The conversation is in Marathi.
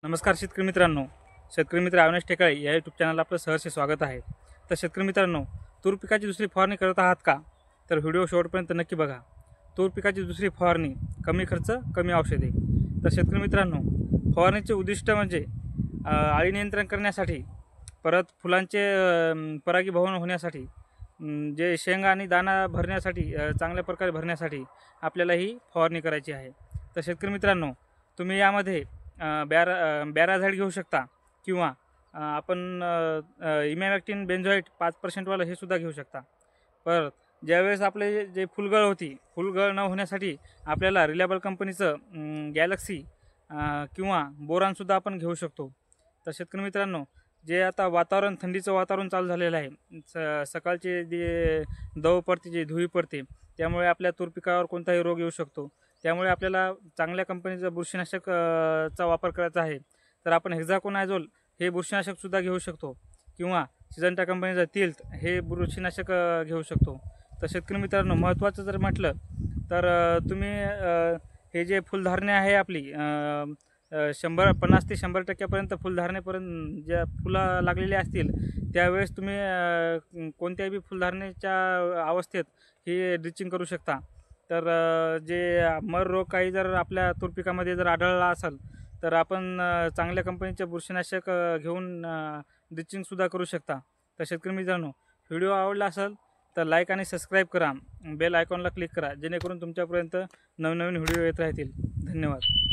नमस्कार शेतकरी मित्रांनो, शेतकरी मित्र अविनाश टेकाळे या यूट्यूब चॅनलला आपलं सहर्ष स्वागत आहे। तर शेतकरी मित्रांनो, तूर पिकाची दुसरी फवारणी करत आहात का? तर व्हिडिओ शेवटपर्यंत नक्की बघा। तूर पिकाची दुसरी फवारणी, कमी खर्च कमी औषधे। तर शेतकरी मित्रांनो, फवारणीचे उद्दिष्ट म्हणजे अळी नियंत्रण करण्यासाठी, परत फुलांचे परागीभवन होण्यासाठी, जे शेंगा आणि दाणा भरण्यासाठी, चांगल्या प्रकारे भरण्यासाठी आपल्याला ही फवारणी करायची आहे। तर शेतकरी मित्रांनो, तुम्ही यामध्ये बॅराझाईड घेऊ शकता किंवा आपण इमॅमॅक्टिन बेंझोएट 5% वालं हे सुद्धा घेऊ शकता। परत ज्यावेळेस आपले जे फुलगळ होती, फुलगळ न होण्यासाठी आपल्याला रिलायबल कंपनीचं गॅलक्सी किंवा बोरानसुद्धा आपण घेऊ शकतो। तर शेतकरी मित्रांनो, जे आता वातावरण, थंडीचं वातावरण चालू झालेलं आहे, सकाळचे जे दव पडते, जे धुळी पडते, त्यामुळे आपल्या तूर पिकावर कोणताही रोग येऊ शकतो। त्यामुळे आपल्याला चांगल्या कंपनीचं बुरशीनाशक चा वापर करायचा आहे। तर आपण हेक्झाकोनाझोल हे बुरशीनाशकसुद्धा घेऊ शकतो किंवा सिजंटा कंपनीचं तिल्त हे बुरशीनाशक घेऊ शकतो। तर शेतकरी मित्रांनो, महत्त्वाचं जर म्हटलं तर तुम्ही हे जे फुलधारणे आहे आपली, 50 ते 100% फुलधारणेपर्यंत ज्या फुलं लागलेली असतील, त्यावेळेस तुम्ही कोणत्याही फुलधारणेच्या अवस्थेत ही ड्रिचिंग करू शकता। तर जे मर रोग काही जर आपल्या तूर पिकामध्ये जर आढळला असेल, तर आपण चांगल्या कंपनीचे बुरशीनाशक घेऊन ड्रिचिंगसुद्धा करू शकता। तर शेतकरी मित्रांनो, व्हिडिओ आवडला असेल तर लाईक आणि सबस्क्राईब करा, बेल आयकॉनला क्लिक करा, जेणेकरून तुमच्यापर्यंत नवनवीन व्हिडिओ येत राहतील। धन्यवाद।